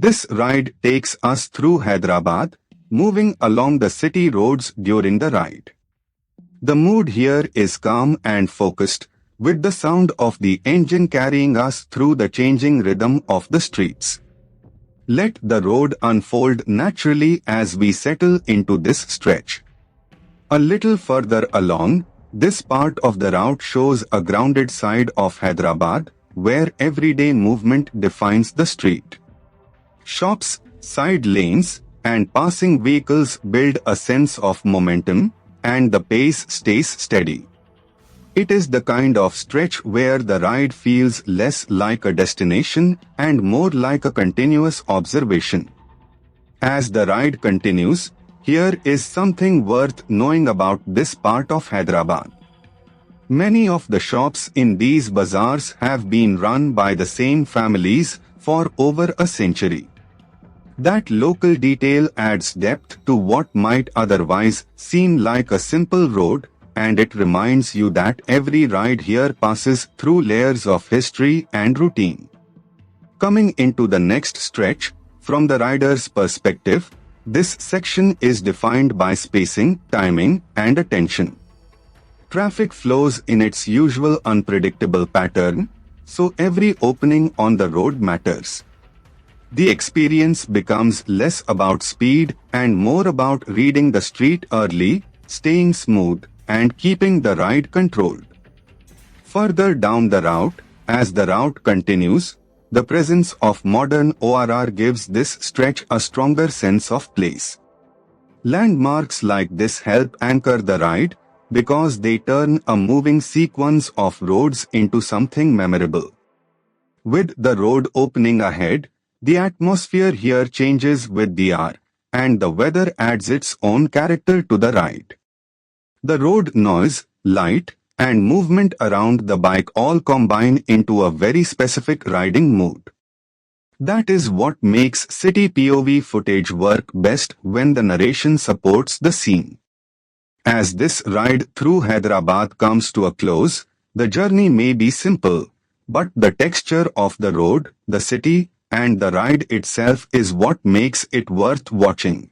This ride takes us through Hyderabad, moving along the city roads during the ride. The mood here is calm and focused, with the sound of the engine carrying us through the changing rhythm of the streets. Let the road unfold naturally as we settle into this stretch. A little further along, this part of the route shows a grounded side of Hyderabad, where everyday movement defines the street. Shops, side lanes, and passing vehicles build a sense of momentum, and the pace stays steady. It is the kind of stretch where the ride feels less like a destination and more like a continuous observation. As the ride continues, here is something worth knowing about this part of Hyderabad. Many of the shops in these bazaars have been run by the same families for over a century. That local detail adds depth to what might otherwise seem like a simple road, and it reminds you that every ride here passes through layers of history and routine. Coming into the next stretch, from the rider's perspective, this section is defined by spacing, timing, and attention. Traffic flows in its usual unpredictable pattern, so every opening on the road matters. The experience becomes less about speed and more about reading the street early, staying smooth, and keeping the ride controlled. Further down the route, as the route continues, the presence of modern ORR gives this stretch a stronger sense of place. Landmarks like this help anchor the ride because they turn a moving sequence of roads into something memorable. With the road opening ahead, the atmosphere here changes with the hour, and the weather adds its own character to the ride. The road noise, light, and movement around the bike all combine into a very specific riding mood. That is what makes city POV footage work best when the narration supports the scene. As this ride through Hyderabad comes to a close, the journey may be simple, but the texture of the road, the city, and the ride itself is what makes it worth watching.